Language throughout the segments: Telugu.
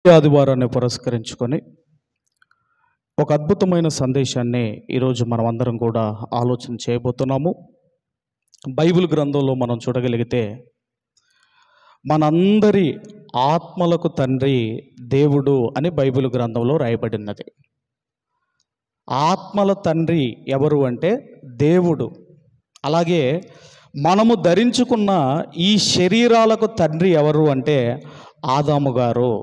ఆదివారాన్ని పురస్కరించుకొని ఒక అద్భుతమైన సందేశాన్ని ఈరోజు మనం అందరం కూడా ఆలోచన చేయబోతున్నాము. బైబిల్ గ్రంథంలో మనం చూడగలిగితే మనందరి ఆత్మలకు తండ్రి దేవుడు అని బైబిల్ గ్రంథంలో రాయబడినది. ఆత్మల తండ్రి ఎవరు అంటే దేవుడు. అలాగే మనము ధరించుకున్న ఈ శరీరాలకు తండ్రి ఎవరు అంటే ఆదాము గారు.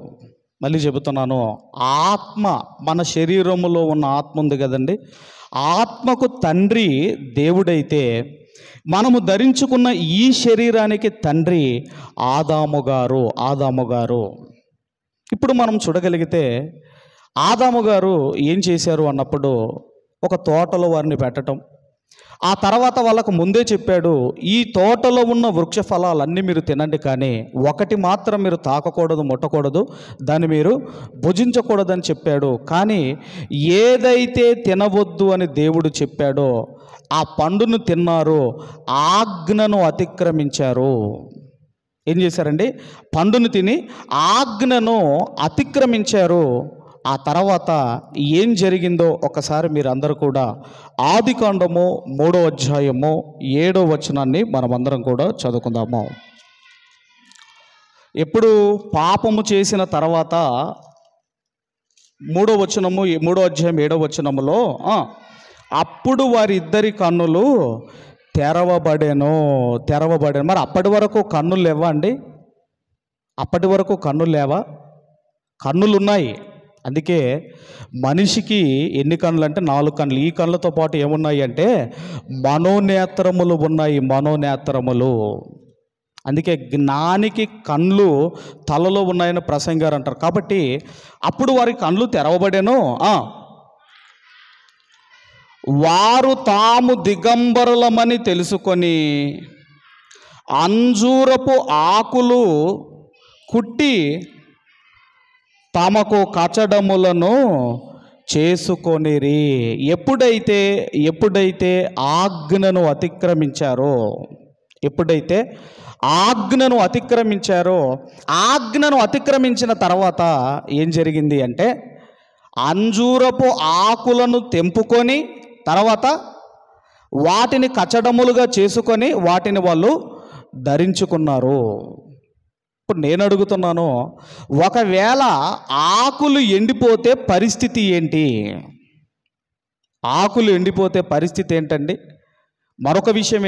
మళ్ళీ చెబుతున్నాను, ఆత్మ, మన శరీరములో ఉన్న ఆత్మ ఉంది కదండి, ఆత్మకు తండ్రి దేవుడైతే మనము ధరించుకున్న ఈ శరీరానికి తండ్రి ఆదాము గారు. ఇప్పుడు మనం చూడగలిగితే ఆదాము గారు ఏం చేశారు అన్నప్పుడు ఒక తోటలో వారిని పెట్టడం, ఆ తర్వాత వాళ్ళకు ముందే చెప్పాడు, ఈ తోటలో ఉన్న వృక్ష ఫలాలన్నీ మీరు తినండి, కానీ ఒకటి మాత్రం మీరు తాకకూడదు, ముట్టకూడదు, దాన్ని మీరు భుజించకూడదని చెప్పాడు. కానీ ఏదైతే తినవద్దు అని దేవుడు చెప్పాడో ఆ పండును తిన్నారు, ఆజ్ఞను అతిక్రమించారు. ఏం చేశారండి? పండును తిని ఆజ్ఞను అతిక్రమించారు. ఆ తర్వాత ఏం జరిగిందో ఒకసారి మీరు అందరూ కూడా ఆదికాండము 3వ అధ్యాయము 7వ వచనాన్ని మనమందరం కూడా చదువుకుందాము. ఎప్పుడు పాపము చేసిన తర్వాత 3వ అధ్యాయం 7వ వచనములో అప్పుడు వారిద్దరి కన్నులు తెరవబడెను. మరి అప్పటి వరకు కన్నులు లేవా అండి? అప్పటి వరకు కన్నులు లేవా? కన్నులున్నాయి. అందుకే మనిషికి ఎన్ని కన్నులు అంటే 4 కన్నులు. ఈ కన్నులతో పాటు ఏమున్నాయి అంటే మనోనేత్రములు ఉన్నాయి, మనోనేత్రములు. అందుకే జ్ఞానికి కళ్ళు తలలో ఉన్నాయని ప్రసంగారు అంటారు. కాబట్టి అప్పుడు వారి కళ్ళు తెరవబడేను. వారు తాము దిగంబరులమని తెలుసుకొని అంజూరపు ఆకులు కుట్టి తమకు కచడములను చేసుకొనిరి. ఎప్పుడైతే ఆజ్ఞను అతిక్రమించారో, ఆజ్ఞను అతిక్రమించిన తర్వాత ఏం జరిగింది అంటే అంజూరపు ఆకులను తెంపుకొని తర్వాత వాటిని కచడములుగా చేసుకొని వాటిని వాళ్ళు ధరించుకున్నారు. ఇప్పుడు నేను అడుగుతున్నాను, ఒకవేళ ఆకులు ఎండిపోతే పరిస్థితి ఏంటి? ఆకులు ఎండిపోతే పరిస్థితి ఏంటండి? మరొక విషయం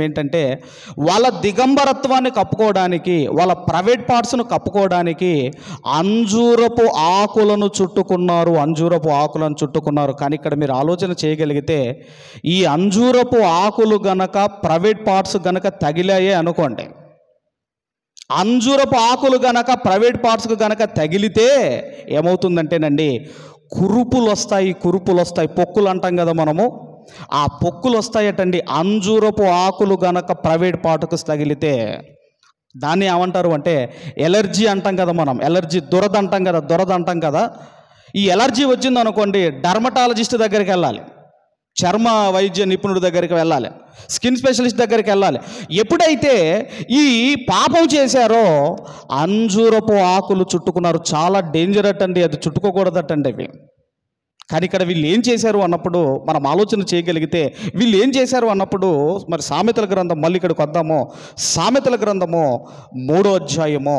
ఏంటంటే వాళ్ళ దిగంబరత్వాన్ని కప్పుకోవడానికి, వాళ్ళ ప్రైవేట్ పార్ట్స్ను కప్పుకోవడానికి అంజూరపు ఆకులను చుట్టుకున్నారు. కానీ ఇక్కడ మీరు ఆలోచన చేయగలిగితే ఈ అంజూరపు ఆకులు గనక ప్రైవేట్ పార్ట్స్ గనక తగిలాయే అనుకోండి, అంజూరపు ఆకులు గనక ప్రైవేట్ పార్ట్స్కు గనక తగిలితే ఏమవుతుందంటేనండి కురుపులు వస్తాయి. పొక్కులు అంటాం కదా మనము, ఆ పొక్కులు వస్తాయటండి. అంజూరపు ఆకులు గనక ప్రైవేట్ పార్ట్కు తగిలితే దాన్ని ఏమంటారు అంటే ఎలర్జీ అంటాం కదా మనం. ఎలర్జీ, దురద అంటాం కదా. ఈ ఎలర్జీ వచ్చింది అనుకోండి, డర్మటాలజిస్ట్ దగ్గరికి వెళ్ళాలి, చర్మ వైద్య నిపుణుడి దగ్గరికి వెళ్ళాలి, స్కిన్ స్పెషలిస్ట్ దగ్గరికి వెళ్ళాలి. ఎప్పుడైతే ఈ పాపం చేశారో అంజూరపు ఆకులు చుట్టుకున్నారు. చాలా డేంజర్ అటండి, అది చుట్టుకోకూడదటండి అవి. కానీ ఇక్కడ వీళ్ళు ఏం చేశారు అన్నప్పుడు మనం ఆలోచన చేయగలిగితే వీళ్ళు ఏం చేశారు అన్నప్పుడు మరి సామెతల గ్రంథం, మళ్ళీ ఇక్కడికి వద్దాము. సామెతల గ్రంథము 3వ అధ్యాయము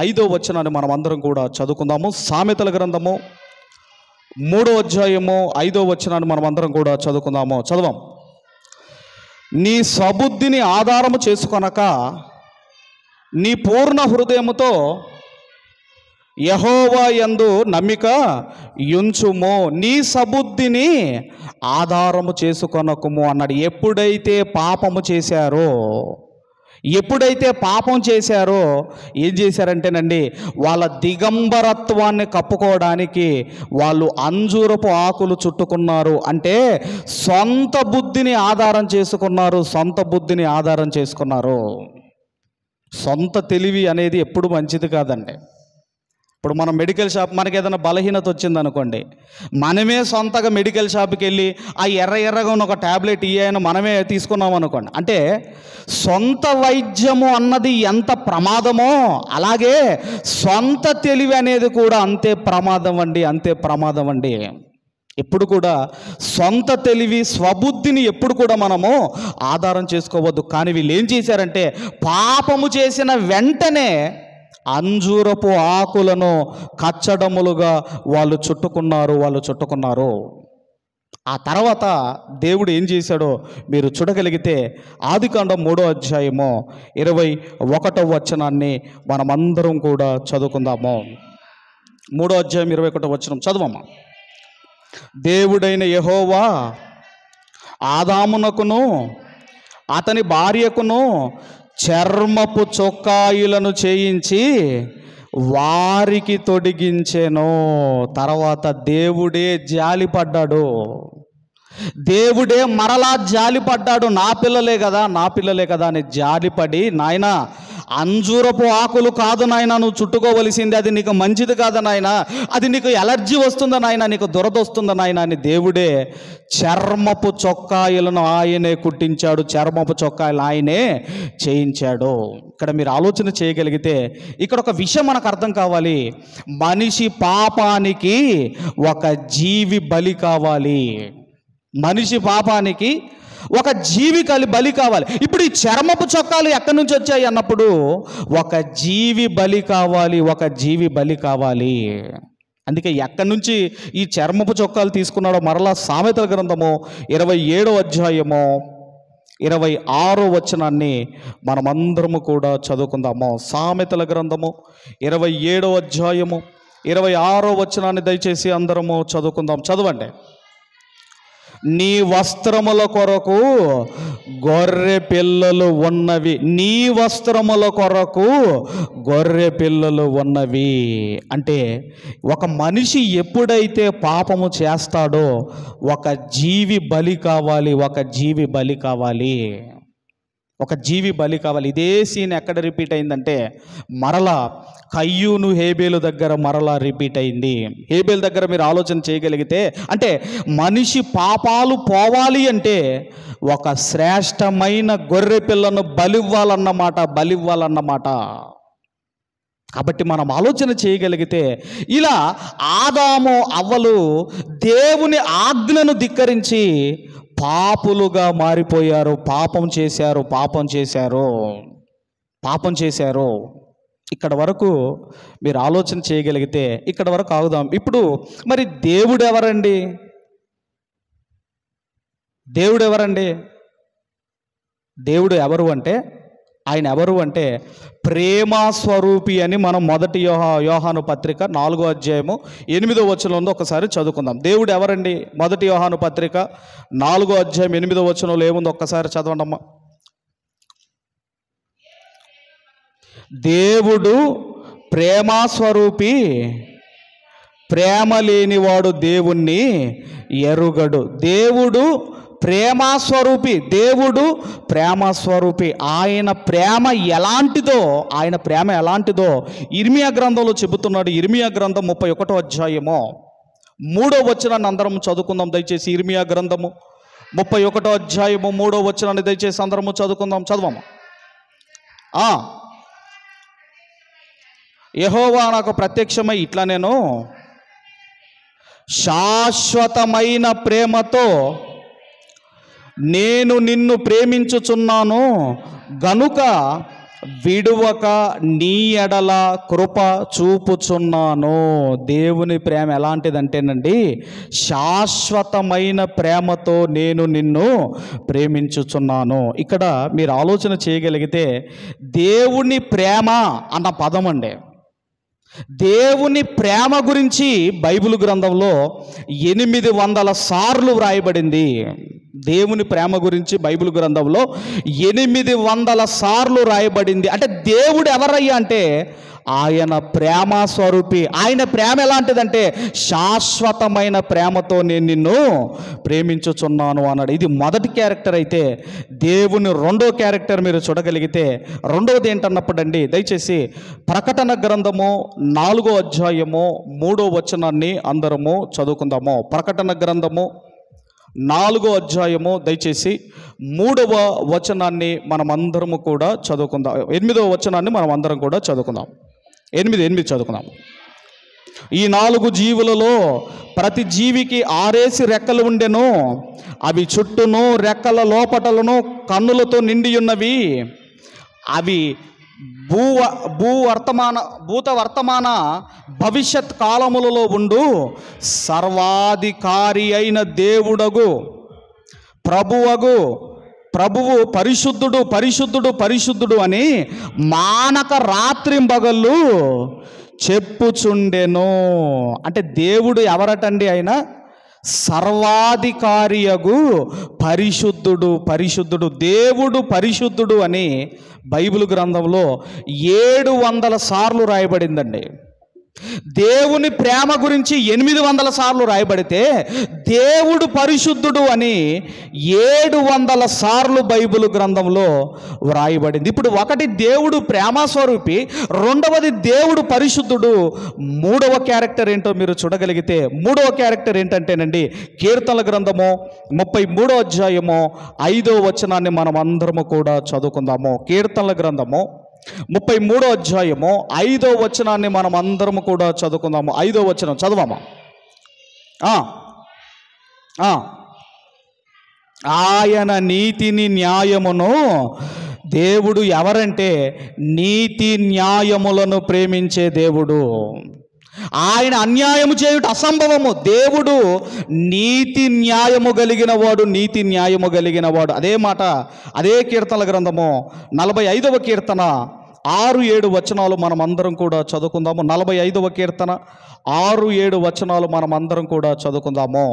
5వ వచనాన్ని మనం అందరం కూడా చదువుకుందాము. సామెతల గ్రంథము 3వ అధ్యాయము 5వ వచనాన్ని మనం అందరం కూడా చదువుకుందాము. చదవం. నీ స్వబుద్ధిని ఆధారము చేసుకొనక నీ పూర్ణ హృదయముతో యెహోవా యందు నమ్మిక యుంచుము, నీ సబుద్ధిని ఆధారము చేసుకొనకుము అన్నాడు. ఎప్పుడైతే పాపం చేశారో ఏం చేశారంటేనండి వాళ్ళ దిగంబరత్వాన్ని కప్పుకోవడానికి వాళ్ళు అంజూరపు ఆకులు చుట్టుకున్నారు. అంటే సొంత బుద్ధిని ఆధారం చేసుకున్నారు. సొంత తెలివి అనేది ఎప్పుడు మంచిది కాదండి. ఇప్పుడు మనం మెడికల్ షాప్, మనకి ఏదైనా బలహీనత వచ్చిందనుకోండి, మనమే సొంతగా మెడికల్ షాప్కి వెళ్ళి ఆ ఎర్రగా ఉన్న ఒక ట్యాబ్లెట్ ఇయ్యని మనమే తీసుకున్నాం అనుకోండి, అంటే సొంత వైద్యము అన్నది ఎంత ప్రమాదమో అలాగే సొంత తెలివి అనేది కూడా అంతే ప్రమాదం అండి. ఎప్పుడు కూడా సొంత తెలివి, స్వబుద్ధిని ఎప్పుడు కూడా మనము ఆధారం చేసుకోవద్దు. కానీ వీళ్ళు ఏం చేశారంటే, పాపము చేసిన వెంటనే అంజూరపు ఆకులను కచ్చడములుగా వాళ్ళు చుట్టుకున్నారు. ఆ తర్వాత దేవుడు ఏం చేశాడో మీరు చూడగలిగితే ఆదికాండం 3వ అధ్యాయము 21వ వచనాన్ని మనమందరం కూడా చదువుకుందాము. 3వ అధ్యాయం 21వ వచనం చదవమ్మా. దేవుడైన యెహోవా ఆదామునకును అతని భార్యకును చర్మపు చొక్కాయిలను చేయించి వారికి తొడిగించెను. తర్వాత దేవుడే జాలిపడ్డాడు. దేవుడే మరలా జాలిపడ్డాడు. నా పిల్లలే కదా అని జాలిపడి, నాయనా అంజూరపు ఆకులు కాదు నాయన నువ్వు చుట్టుకోవలసింది, అది నీకు మంచిది కాదు నాయన, అది నీకు ఎలర్జీ వస్తుందా నాయన, నీకు దురద వస్తుందా నాయన అని దేవుడే చర్మపు చొక్కాయిలను ఆయనే కుట్టించాడు, చర్మపు చొక్కాయిలు ఆయనే చేయించాడు. ఇక్కడ మీరు ఆలోచన చేయగలిగితే ఇక్కడ ఒక విషయం మనకు అర్థం కావాలి. మనిషి పాపానికి ఒక జీవి బలి కావాలి. మనిషి పాపానికి ఒక జీవి బలి కావాలి. ఇప్పుడు ఈ చర్మపు చొక్కాలు ఎక్కడి నుంచి వచ్చాయి అన్నప్పుడు ఒక జీవి బలి కావాలి. అందుకే ఎక్కడి నుంచి ఈ చర్మపు చొక్కాలు తీసుకున్నాడో మరలా సామెతల గ్రంథము 27వ అధ్యాయము 26వ వచనాన్ని మనమందరము కూడా చదువుకుందాము. సామెతల గ్రంథము 27వ అధ్యాయము 26వ వచనాన్ని దయచేసి అందరము చదువుకుందాం. చదవండి. నీ వస్త్రముల కొరకు గొర్రె పిల్లలు ఉన్నవి, నీ వస్త్రముల కొరకు గొర్రె పిల్లలు ఉన్నవి. అంటే ఒక మనిషి ఎప్పుడైతే పాపము చేస్తాడో ఒక జీవి బలి కావాలి. ఇదే సీన్ ఎక్కడ రిపీట్ అయిందంటే మరలా కయ్యూను హేబేలు దగ్గర మరలా రిపీట్ అయింది. హేబేలు దగ్గర మీరు ఆలోచన చేయగలిగితే, అంటే మనిషి పాపాలు పోవాలి అంటే ఒక శ్రేష్టమైన గొర్రె పిల్లను బలివ్వాలన్నమాట. కాబట్టి మనం ఆలోచన చేయగలిగితే ఇలా ఆదాము అవ్వలు దేవుని ఆజ్ఞను ధిక్కరించి పాపులుగా మారిపోయారు, పాపం చేశారు. ఇక్కడ వరకు మీరు ఆలోచన చేయగలిగితే ఇక్కడ వరకు ఆగుదాం. ఇప్పుడు మరి దేవుడు ఎవరండి? దేవుడు ఎవరు అంటే, ఆయన ఎవరు అంటే ప్రేమ స్వరూపి అని మనం మొదటి యోహాను పత్రిక 4వ అధ్యాయము 8వ వచనంలో ఒకసారి చదువుకుందాం. దేవుడు ఎవరండి? మొదటి యోహాను పత్రిక 4వ అధ్యాయం 8వ వచనంలో ఏముందో ఒక్కసారి చదవండి అమ్మా. దేవుడు ప్రేమ స్వరూపి, ప్రేమ లేనివాడు దేవుణ్ణి ఎరుగడు. దేవుడు ప్రేమ స్వరూపి. ఆయన ప్రేమ ఎలాంటిదో ఇర్మియా గ్రంథంలో చెబుతున్నాడు. ఇర్మియా గ్రంథం 31వ అధ్యాయము 3వ వచనాన్ని అందరం చదువుకుందాం దయచేసి. ఇర్మియా గ్రంథము 31వ అధ్యాయము 3వ వచనాన్ని దయచేసి అందరము చదువుకుందాం. చదవము. యెహోవా నాకు ప్రత్యక్షమై ఇట్లా, నేను శాశ్వతమైన ప్రేమతో నేను నిన్ను ప్రేమించుచున్నాను గనుక విడువక నీ ఎడల కృప చూపుచున్నాను. దేవుని ప్రేమ ఎలాంటిదంటేనండి, శాశ్వతమైన ప్రేమతో నేను నిన్ను ప్రేమించుచున్నాను. ఇక్కడ మీరు ఆలోచన చేయగలిగితే దేవుని ప్రేమ అన్న పదం అండి, దేవుని ప్రేమ గురించి బైబిల్ గ్రంథంలో 800 సార్లు వ్రాయబడింది. దేవుని ప్రేమ గురించి బైబిల్ గ్రంథంలో 800 సార్లు రాయబడింది. అంటే దేవుడు ఎవరయ్యా అంటే ఆయన ప్రేమ స్వరూపి. ఆయన ప్రేమ ఎలాంటిదంటే శాశ్వతమైన ప్రేమతో నేను నిన్ను ప్రేమించుచున్నాను అన్నాడు. ఇది మొదటి క్యారెక్టర్. అయితే దేవుని రెండో క్యారెక్టర్ మీరు చూడగలిగితే రెండవది ఏంటన్నప్పుడండి, దయచేసి ప్రకటన గ్రంథము 4వ అధ్యాయము 3వ వచనాన్ని అందరము చదువుకుందాము. ప్రకటన గ్రంథము 4వ అధ్యాయము దయచేసి 3వ వచనాన్ని మనం అందరము కూడా చదువుకుందాం. 8వ వచనాన్ని మనం అందరం కూడా చదువుకుందాం. 8 చదువుకుందాం. ఈ 4 జీవులలో ప్రతి జీవికి 6 రెక్కలు ఉండెను. అవి చుట్టూను రెక్కల లోపటలను కన్నులతో నిండి ఉన్నవి. అవి భూత వర్తమాన భవిష్యత్ కాలములలో ఉండు సర్వాధికారి అయిన దేవుడగు ప్రభువు పరిశుద్ధుడు పరిశుద్ధుడు పరిశుద్ధుడు అని మానక రాత్రింబగళ్ళు చెప్పుచుండెను. అంటే దేవుడు ఎవరటండి? ఆయన సర్వాధికారియగు పరిశుద్ధుడు పరిశుద్ధుడు. దేవుడు పరిశుద్ధుడు అని బైబిల్ గ్రంథంలో 700 సార్లు రాయబడిందండి. దేవుని ప్రేమ గురించి 800 సార్లు రాయబడితే దేవుడు పరిశుద్ధుడు అని 700 సార్లు బైబిల్ గ్రంథంలో వ్రాయబడింది. ఇప్పుడు ఒకటి దేవుడు ప్రేమ స్వరూపి, రెండవది దేవుడు పరిశుద్ధుడు. మూడవ క్యారెక్టర్ ఏంటో మీరు చూడగలిగితే, మూడవ క్యారెక్టర్ ఏంటంటేనండి, కీర్తనల గ్రంథము 33వ అధ్యాయము 5వ వచనాన్ని మనం అందరము కూడా చదువుకుందాము. కీర్తనల గ్రంథము 33వ అధ్యాయము 5వ వచనాన్ని మనం అందరము కూడా చదువుకుందాము. 5వ వచనం చదవమా? ఆయన నీతిని న్యాయమును, దేవుడు ఎవరంటే నీతి న్యాయములను ప్రేమించే దేవుడు. ఆయన అన్యాయము చేయుట అసంభవము. దేవుడు నీతి న్యాయము కలిగిన వాడు, నీతి న్యాయము కలిగిన వాడు. అదే మాట అదే కీర్తనల గ్రంథము 45వ కీర్తన 6-7 వచనాలు మనం అందరం కూడా చదువుకుందాము. 45వ కీర్తన 6-7 వచనాలు మనం అందరం కూడా చదువుకుందాము.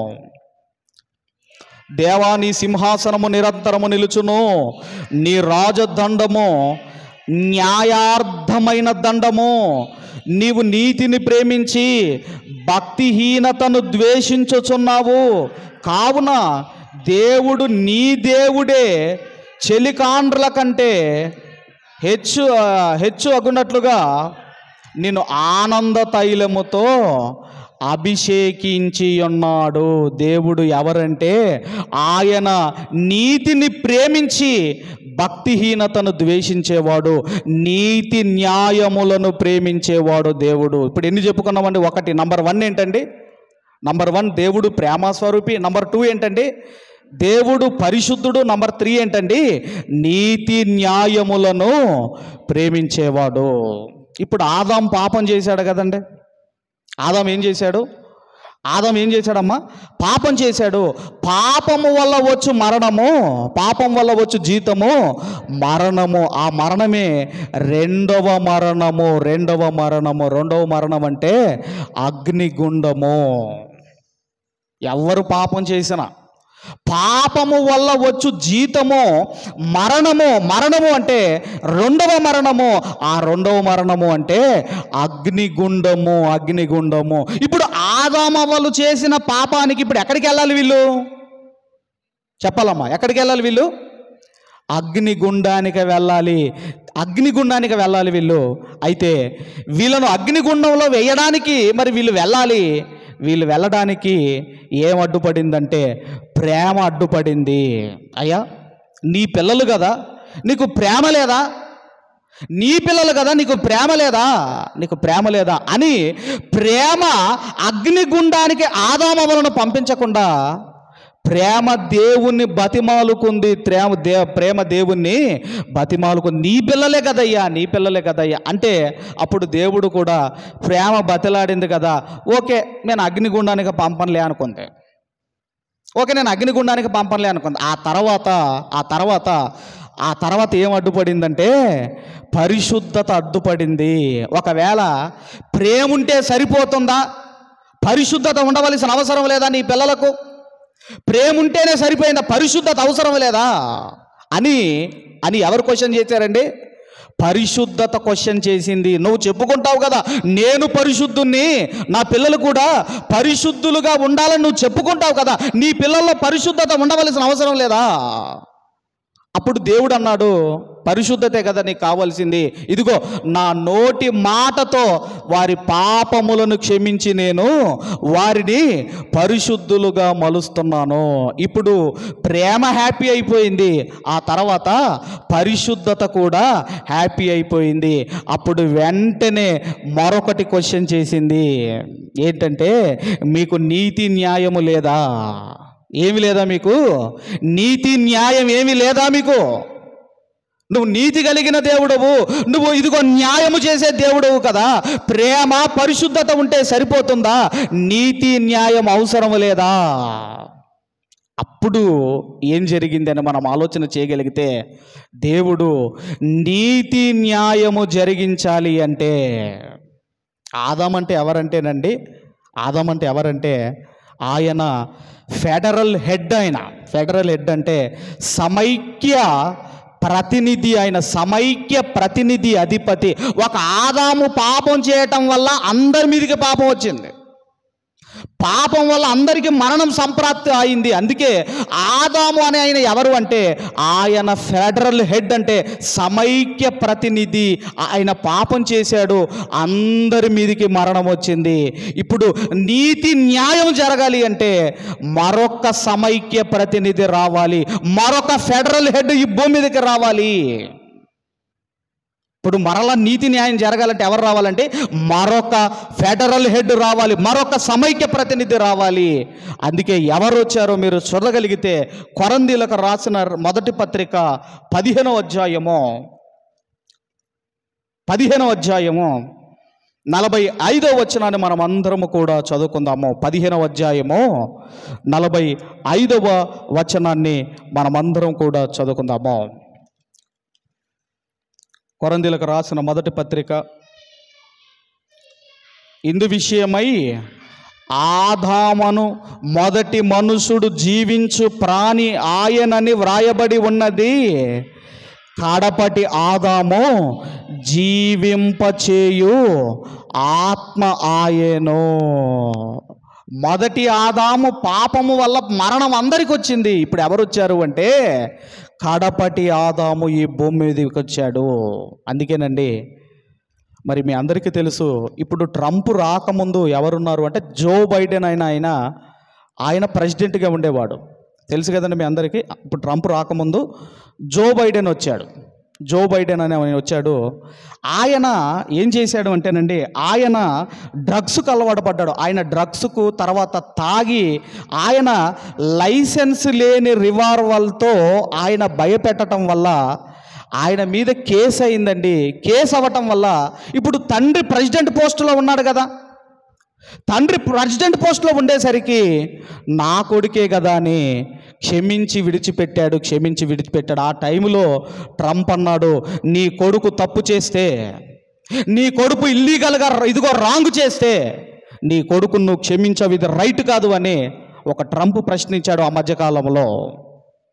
దేవా, నీ సింహాసనము నిరంతరము నిలుచును, నీ రాజదండము న్యాయార్థమైన దండము. నీవు నీతిని ప్రేమించి భక్తిహీనతను ద్వేషించుచున్నావు. కావున దేవుడు నీ దేవుడే చెలికాండ్రుల కంటే హెచ్చు అగునట్లుగా నిన్ను ఆనంద తైలముతో అభిషేకించి ఉన్నాడు. దేవుడు ఎవరంటే ఆయన నీతిని ప్రేమించి భక్తిహీనతను ద్వేషించేవాడు, నీతి న్యాయములను ప్రేమించేవాడు దేవుడు. ఇప్పుడు ఎన్ని చెప్పుకున్నామండి? ఒకటి, నంబర్ 1 ఏంటండి? నంబర్ 1 దేవుడు ప్రేమ స్వరూపి. నంబర్ 2 ఏంటండి? దేవుడు పరిశుద్ధుడు. నంబర్ 3 ఏంటండి? నీతి న్యాయములను ప్రేమించేవాడు. ఇప్పుడు ఆదాం పాపం చేశాడు కదండి. ఆదాం ఏం చేశాడమ్మా? పాపం చేశాడు. పాపము వల్ల వచ్చు మరణము, పాపం వల్ల వచ్చు జీతము మరణము. ఆ మరణమే రెండవ మరణం అంటే అగ్నిగుండము. ఎవరు పాపం చేసినా పాపము వల్ల వచ్చు జీతము మరణము అంటే రెండవ మరణము. ఆ రెండవ మరణము అంటే అగ్నిగుండము. ఇప్పుడు ఆదామవ్వలు చేసిన పాపానికి ఇప్పుడు ఎక్కడికి వెళ్ళాలి వీళ్ళు? చెప్పాలమ్మా, ఎక్కడికి వెళ్ళాలి వీళ్ళు? అగ్నిగుండానికి వెళ్ళాలి వీళ్ళు. అయితే వీళ్ళను అగ్నిగుండంలో వేయడానికి మరి వీళ్ళు వెళ్ళడానికి ఏం అడ్డుపడిందంటే ప్రేమ అడ్డుపడింది. అయ్యా, నీ పిల్లలు కదా, నీకు ప్రేమ లేదా? నీ పిల్లలు కదా, నీకు ప్రేమ లేదా అని ప్రేమ అగ్నిగుండానికి ఆదామవలను పంపించకుండా ప్రేమ దేవుణ్ణి బతిమాలుకుంది. ప్రేమ దేవుణ్ణి బతిమాలుకుంది. నీ పిల్లలే కదయ్యా అంటే అప్పుడు దేవుడు కూడా ప్రేమ బతిలాడింది కదా, ఓకే నేను అగ్నిగుండానికి పంపనులే అనుకుంది. ఆ తర్వాత ఏం అడ్డుపడిందంటే పరిశుద్ధత అడ్డుపడింది. ఒకవేళ ప్రేమ ఉంటే సరిపోతుందా? పరిశుద్ధత ఉండవలసిన అవసరం లేదా? నీ పిల్లలకు ప్రేమ ఉంటేనే సరిపోయిందా? పరిశుద్ధత అవసరం లేదా అని ఎవరు క్వశ్చన్ చేశారండి? పరిశుద్ధత క్వశ్చన్ చేసింది. నువ్వు చెప్పుకుంటావు కదా, నేను పరిశుద్ధుణ్ణి, నా పిల్లలు కూడా పరిశుద్ధులుగా ఉండాలని నువ్వు చెప్పుకుంటావు కదా, నీ పిల్లల్లో పరిశుద్ధత ఉండవలసిన అవసరం లేదా? అప్పుడు దేవుడు అన్నాడు, పరిశుద్ధతే కదా నీకు కావాల్సింది, ఇదిగో నా నోటి మాటతో వారి పాపములను క్షమించి నేను వారిని పరిశుద్ధులుగా మలుస్తున్నాను. ఇప్పుడు ప్రేమ హ్యాపీ అయిపోయింది, ఆ తర్వాత పరిశుద్ధత కూడా హ్యాపీ అయిపోయింది. అప్పుడు వెంటనే మరొకటి క్వశ్చన్ చేసింది, ఏంటంటే మీకు నీతి న్యాయము లేదా? ఏమి లేదా మీకు? నీతి న్యాయం ఏమి లేదా మీకు? నువ్వు నీతి కలిగిన దేవుడవు, నువ్వు ఇదిగో న్యాయము చేసే దేవుడవు కదా, ప్రేమ పరిశుద్ధత ఉంటే సరిపోతుందా? నీతి న్యాయం అవసరం లేదా? అప్పుడు ఏం జరిగిందని మనం ఆలోచన చేయగలిగితే, దేవుడు నీతి న్యాయము జరిగించాలి అంటే, ఆదాం అంటే ఎవరంటే ఆయన ఫెడరల్ హెడ్. ఆయన ఫెడరల్ హెడ్ అంటే సమైక్య ప్రతినిధి, ఆయన సమైక్య ప్రతినిధి, అధిపతి. ఒక ఆదాము పాపం చేయటం వల్ల అందరి మీదకి పాపం వచ్చింది, పాపం వల్ల అందరికీ మరణం సంప్రాప్తి అయింది. అందుకే ఆదాము అనే ఆయన ఎవరు అంటే ఆయన ఫెడరల్ హెడ్, అంటే సమైక్య ప్రతినిధి. ఆయన పాపం చేశాడు, అందరి మీదకి మరణం వచ్చింది. ఇప్పుడు నీతి న్యాయం జరగాలి అంటే మరొక సమైక్య ప్రతినిధి రావాలి, మరొక ఫెడరల్ హెడ్ ఈ భూమి మీదకి రావాలి. ఇప్పుడు మరలా నీతి న్యాయం జరగాలంటే ఎవరు రావాలంటే మరొక ఫెడరల్ హెడ్ రావాలి, మరొక సమైక్య ప్రతినిధి రావాలి. అందుకే ఎవరు వచ్చారో మీరు చూడగలిగితే కొరంథీయులకు రాసిన మొదటి పత్రిక 15వ అధ్యాయము 45వ వచనాన్ని మనం అందరము కూడా చదువుకుందాము. 15వ అధ్యాయము 45వ వచనాన్ని మనమందరం కూడా చదువుకుందాము. కొరంథీయులకు రాసిన మొదటి పత్రిక, ఇందు విషయమై ఆదామును మొదటి మనుషుడు జీవించు ప్రాణి ఆయనని వ్రాయబడి ఉన్నది, కడపటి ఆదాము జీవింపచేయు ఆత్మ ఆయను. మొదటి ఆదాము పాపము వల్ల మరణం అందరికి వచ్చింది. ఇప్పుడు ఎవరు వచ్చారు అంటే కడపటి ఆదాము ఈ భూమి మీదకి వచ్చాడు. అందుకేనండి మరి మీ అందరికీ తెలుసు, ఇప్పుడు ట్రంప్ రాకముందు ఎవరున్నారు అంటే జో బైడెన్ ఆయన ప్రెసిడెంట్గా ఉండేవాడు, తెలుసు కదండి మీ అందరికీ. ఇప్పుడు ట్రంప్ రాకముందు జో బైడెన్ అనే ఆయన వచ్చాడు. ఆయన ఏం చేశాడు అంటేనండి, ఆయన డ్రగ్స్కు అలవాటు పడ్డాడు. ఆయన డ్రగ్స్కు తర్వాత తాగి ఆయన లైసెన్స్ లేని రివాల్వర్తో ఆయన భయపెట్టడం వల్ల ఆయన మీద కేసు అయిందండి. కేసు అవ్వటం వల్ల ఇప్పుడు తండ్రి ప్రెసిడెంట్ పోస్టులో ఉన్నాడు కదా, తండ్రి ప్రెసిడెంట్ పోస్టులో ఉండేసరికి నా కొడుకే కదా అని క్షమించి విడిచిపెట్టాడు. ఆ టైంలో ట్రంప్ అన్నాడు, నీ కొడుకు తప్పు చేస్తే, నీ కొడుకు ఇల్లీగల్గా ఇదిగో రాంగ్ చేస్తే నీ కొడుకును నువ్వు క్షమించవు, ఇది రైట్ కాదు అని ఒక ట్రంప్ ప్రశ్నించాడు ఆ మధ్యకాలంలో.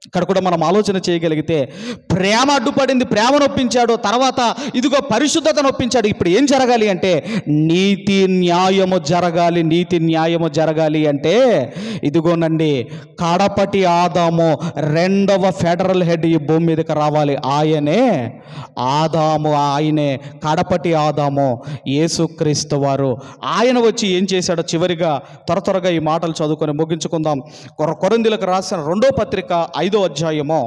ఇక్కడ కూడా మనం ఆలోచన చేయగలిగితే ప్రేమ అడ్డుపడింది, ప్రేమ నొప్పించాడు, తర్వాత ఇదిగో పరిశుద్ధత నొప్పించాడు. ఇప్పుడు ఏం జరగాలి అంటే నీతి న్యాయము జరగాలి అంటే ఇదిగోనండి కడపటి ఆదాము రెండవ ఫెడరల్ హెడ్ ఈ భూమి మీదకి రావాలి. ఆయనే కడపటి ఆదాము యేసుక్రీస్తు వారు. ఆయన వచ్చి ఏం చేశాడో చివరిగా త్వరగా ఈ మాటలు చదువుకొని ముగించుకుందాం. కొరింథీయులకు రాసిన 2వ పత్రిక 5వ అధ్యాయము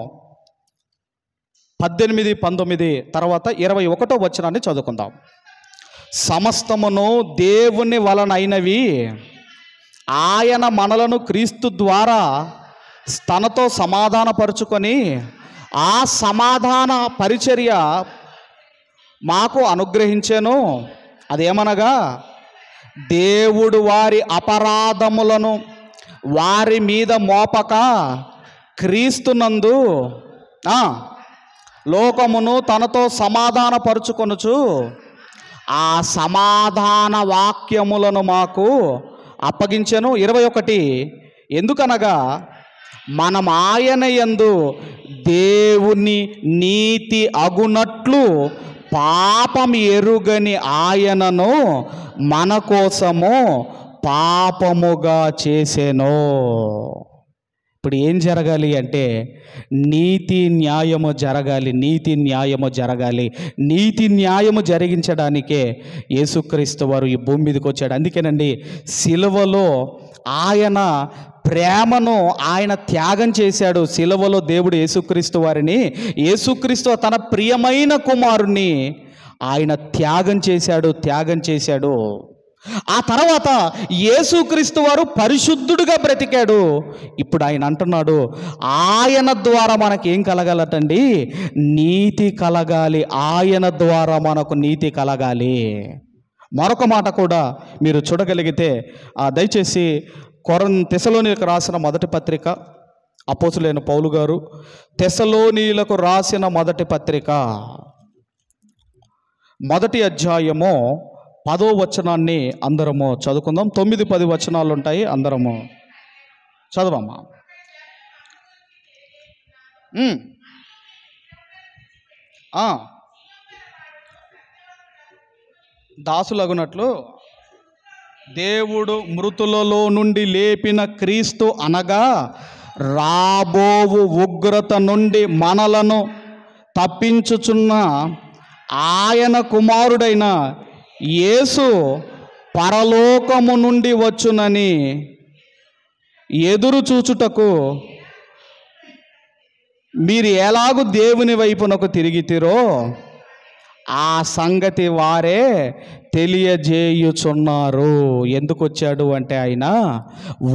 18, 19 తర్వాత 21వ వచనాన్ని చదువుకుందాం. సమస్తమును దేవుని వలనైనవి, ఆయన మనలను క్రీస్తు ద్వారా తనతో సమాధానపరుచుకొని ఆ సమాధాన పరిచర్య మాకు అనుగ్రహించెను. అదేమనగా దేవుడు వారి అపరాధములను వారి మీద మోపక క్రీస్తునందు లోకమును తనతో సమాధానపరుచుకొనుచు ఆ సమాధాన వాక్యములను మాకు అప్పగించెను. 21 ఎందుకనగా మనం ఆయన యందు దేవుని నీతి అగునట్లు పాపం ఎరుగని ఆయనను మన కోసము పాపముగా చేసెను. ఇప్పుడు ఏం జరగాలి అంటే నీతి న్యాయము జరగాలి, నీతి న్యాయము జరగాలి. నీతి న్యాయము జరిగించడానికే యేసుక్రీస్తు వారు ఈ భూమి మీదకి వచ్చాడు. అందుకేనండి సిలువలో ఆయన ప్రేమను ఆయన త్యాగం చేశాడు. సిలువలో దేవుడు యేసుక్రీస్తు వారిని, యేసుక్రీస్తు తన ప్రియమైన కుమారుణ్ణి ఆయన త్యాగం చేశాడు. ఆ తర్వాత యేసుక్రీస్తు వారు పరిశుద్ధుడుగా బ్రతికాడు. ఇప్పుడు ఆయన అంటున్నాడు, ఆయన ద్వారా మనకేం కలగాలటండి? నీతి కలగాలి. ఆయన ద్వారా మనకు నీతి కలగాలి. మరొక మాట కూడా మీరు చూడగలిగితే దయచేసి తెస్సలోనీయులకు రాసిన మొదటి పత్రిక, అపోస్తులైన పౌలు గారు తెస్సలోనీయులకు రాసిన మొదటి పత్రిక, మొదటి అధ్యాయము 10వ వచనాన్ని అందరము చదువుకుందాం. 9-10 వచనాలు ఉంటాయి, అందరము చదవమ్మా. దాసులగునట్లు దేవుడు మృతులలో నుండి లేపిన క్రీస్తు అనగా రాబోవు ఉగ్రత నుండి మనలను తప్పించుచున్న ఆయన కుమారుడైన యేసు పరలోకము నుండి వచ్చునని ఎదురు చూచుటకు మీరు ఎలాగూ దేవుని వైపునకు తిరిగితిరో ఆ సంగతి వారే తెలియజేయుచున్నారు. ఎందుకు వచ్చాడు అంటే ఆయన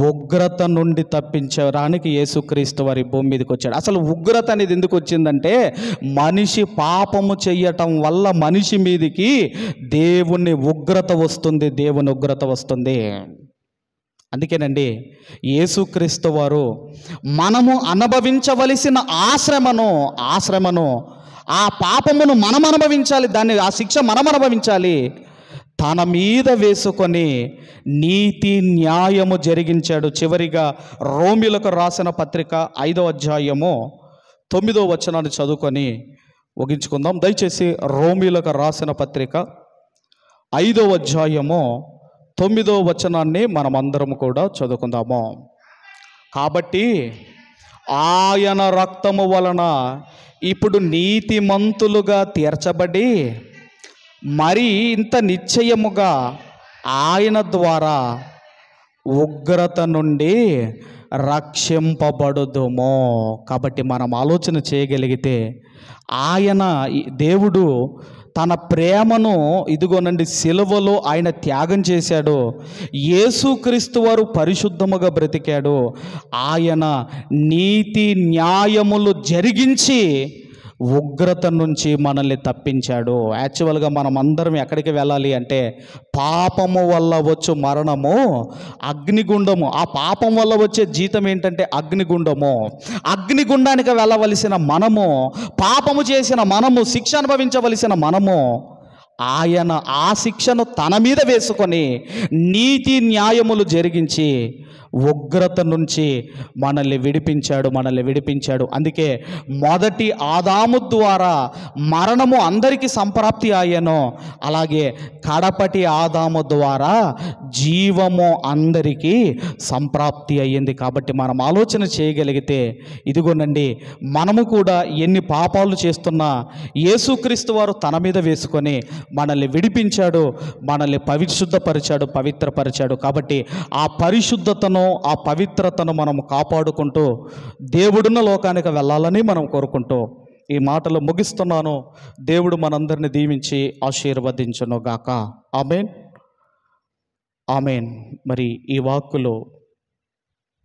ఉగ్రత నుండి తప్పించడానికి యేసుక్రీస్తు వారి భూమి మీదకి వచ్చాడు. అసలు ఉగ్రత అనేది ఎందుకు వచ్చిందంటే మనిషి పాపము చెయ్యటం వల్ల మనిషి మీదికి దేవుని ఉగ్రత వస్తుంది. అందుకేనండి యేసుక్రీస్తు వారు మనము అనుభవించవలసిన ఆశ్రమను ఆ పాపమును మనం అనుభవించాలి, ఆ శిక్ష మనం అనుభవించాలి. తన మీద వేసుకొని నీతి న్యాయము జరిగించాడు. చివరిగా రోమీయులకు రాసిన పత్రిక 5వ అధ్యాయము 9వ వచనాన్ని చదువుకొని ముగించుకుందాం. దయచేసి రోమీయులకు రాసిన పత్రిక 5వ అధ్యాయము 9వ వచనాన్ని మనమందరం కూడా చదువుకుందాము. కాబట్టి ఆయన రక్తము వలన ఇప్పుడు నీతిమంతులుగా తీర్చబడి మరి ఇంత నిశ్చయముగా ఆయన ద్వారా ఉగ్రత నుండి రక్షింపబడుదుము. కాబట్టి మనం ఆలోచన చేయగలిగితే దేవుడు తన ప్రేమను ఇదిగోనండి సిలువలో ఆయన త్యాగం చేశాడు. యేసుక్రీస్తు వారు పరిశుద్ధముగా బ్రతికాడు. ఆయన నీతి న్యాయములు జరిగించి ఉగ్రత నుంచి మనల్ని తప్పించాడు. యాక్చువల్గా మనం అందరం ఎక్కడికి వెళ్ళాలి అంటే పాపము వల్ల వచ్చు మరణము అగ్నిగుండము. ఆ పాపం వల్ల వచ్చే జీతం ఏంటంటే అగ్నిగుండము. అగ్నిగుండానికి వెళ్ళవలసిన మనము, పాపము చేసిన మనము, శిక్ష అనుభవించవలసిన మనము, ఆయన ఆ శిక్షను తన మీద వేసుకొని నీతి న్యాయములు జరిగించి ఉగ్రత నుంచి మనల్ని విడిపించాడు. అందుకే మొదటి ఆదాము ద్వారా మరణము అందరికీ సంప్రాప్తి అయ్యానో అలాగే కడపటి ఆదాము ద్వారా జీవము అందరికీ సంప్రాప్తి అయ్యింది. కాబట్టి మనం ఆలోచన చేయగలిగితే ఇదిగోనండి మనము కూడా ఎన్ని పాపాలు చేస్తున్నా యేసుక్రీస్తు వారు తన మీద వేసుకొని మనల్ని విడిపించాడు, మనల్ని పవిత్రపరిచాడు. కాబట్టి ఆ పరిశుద్ధతను, ఆ పవిత్రతను మనం కాపాడుకుంటూ దేవుడున్న లోకానికి వెళ్ళాలని మనం కోరుకుంటూ ఈ మాటలు ముగిస్తున్నాను. దేవుడు మనందరిని దీవించి ఆశీర్వదించును గాక. ఆమేన్. మరి ఈ వాక్కులు